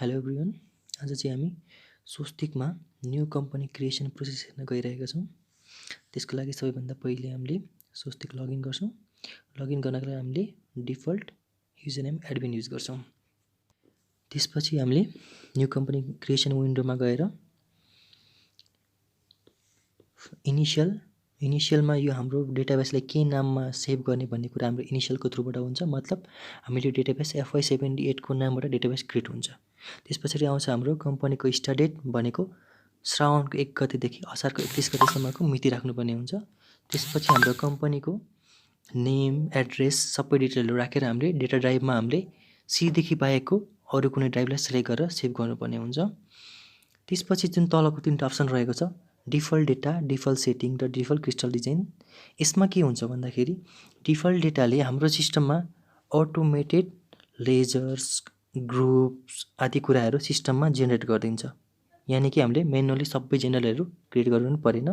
Hello everyone, आज चाहिँ हामी स्वस्तिकमा न्यू कम्पनी क्रिएसन प्रोसेस हेर्न गइरहेका छौँ। त्यसको लागि सबैभन्दा पहिले हामीले स्वस्तिक लगइन गर्छौँ। लगइन गर्नको लागि हामीले default user name admin use गर्छौँ। त्यसपछि हामीले न्यू कम्पनी क्रिएसन विन्डोमा गएर इनिसियलमा यो हाम्रो डेटाबेसलाई के नाममा सेभ गर्ने भन्ने कुरा हाम्रो इनिसियलको थ्रुबाट हुन्छ। मतलब हामीले डेटाबेस FY78 को नामबाट डेटाबेस क्रिएट हुन्छ। त्यसपछि आउँछ हाम्रो कम्पनीको स्टार्ट डेट भनेको श्रावणको 1 गतेदेखि असारको 31 गतेसम्मको मिति राख्नुपर्ने हुन्छ। त्यसपछि हाम्रो कम्पनीको नेम, एड्रेस सबै डिटेलहरू राखेर हामीले डेटा ड्राइभमा हामीले सीदेखि बाहेकको अरू कुनै ड्राइभलाई सिलेक्ट गरेर सेभ गर्नुपर्ने हुन्छ। त्यसपछि जुन तलको तीनवटा अप्सन रहेको छ, डिफल्ट डेटा, डिफल्ट सेटिङ र डिफल्ट क्रिस्टल डिजाइन। यसमा के हुन्छ भन्दाखेरि डिफल्ट डेटाले हाम्रो सिस्टममा अटोमेटेड लेजर्स, ग्रुप्स आदि कुराहरू सिस्टममा जेनेरेट गरिदिन्छ। यानि कि हामीले म्यानुअली सबै जेनरलहरू क्रिएट गर्नु परेन।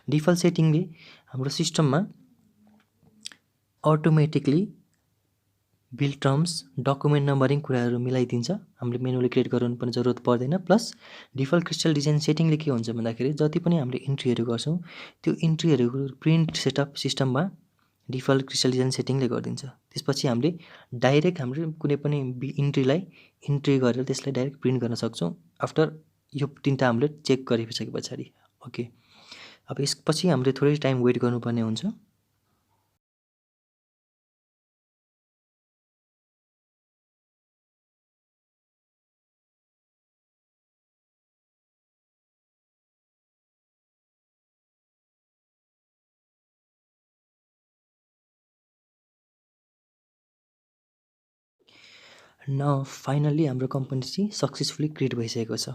डिफल्ट सेटिङले हाम्रो सिस्टममा automatically bill terms, document numbering कुराहरू मिलाइदिन्छ। हामीले म्यानुअली क्रिएट गर्नु पनि जरुरत पर्दैन। प्लस डिफल्ट क्रिस्टल डिजाइन सेटिङले के हुन्छ भन्दाखेरि जति पनि हामीले इन्ट्रीहरू गर्छौँ त्यो इन्ट्रीहरूको प्रिन्ट सेटअप सिस्टममा डिफल्ट क्रिस्टल डिजाइन सेटिङले गरिदिन्छ। त्यसपछि हामीले डाइरेक्ट हाम्रो कुनै पनि इन्ट्रीलाई इन्ट्री गरेर त्यसलाई डाइरेक्ट प्रिन्ट गर्न सक्छौँ आफ्टर यो तीनटा हामीले चेक गरिसके पछाडि। ओके, अब यसपछि हामीले थोरै टाइम वेट गर्नुपर्ने हुन्छ। न फाइनल्ली हाम्रो कम्पनी चाहिँ सक्सेसफुली क्रिएट भइसकेको छ।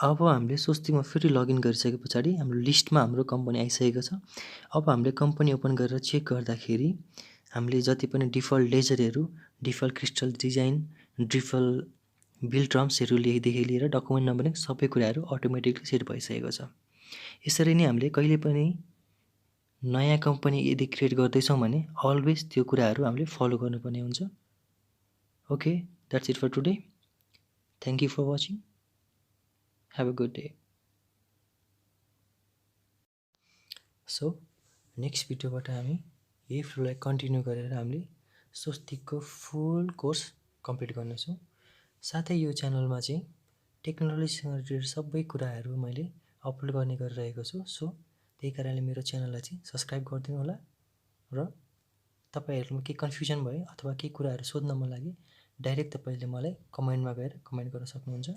अब हामीले स्वस्तिकमा फेरि लगइन गरिसके पछाडि हाम्रो लिस्टमा हाम्रो कम्पनी आइसकेको छ। अब हामीले कम्पनी ओपन गरेर चेक गर्दाखेरि हामीले जति पनि डिफल्ट लेजरहरू, default crystal design, default bill टर्म्सहरूदेखि लिएर डकुमेन्ट नम्बरिङ सबै कुराहरू अटोमेटिकली सेट भइसकेको छ। यसरी नै हामीले कहिले पनि नयाँ कम्पनी यदि क्रिएट गर्दैछौँ भने अलवेज त्यो कुराहरू हामीले फलो गर्नुपर्ने हुन्छ। Okay, that's it for today. Thank you for watching. Have a good day. So, next भिडियोबाट हामी यही फ्लोलाई कन्टिन्यू गरेर हामीले स्वस्तिकको फुल कोर्स कम्प्लिट गर्नेछौँ। साथै यो च्यानलमा चाहिँ टेक्नोलोजीसँग रिलेटेड सबै कुराहरू मैले अपलोड गर्ने गरिरहेको छु। सो त्यही कारणले मेरो च्यानललाई चाहिँ सब्सक्राइब गरिदिनु होला र तपाईहरुमा के कन्फ्युजन भयो अथवा के कुराहरू सोध्न मन लागे डाइरेक्ट तपाईले मलाई कमेन्टमा गएर कमेन्ट गर्न सक्नुहुन्छ।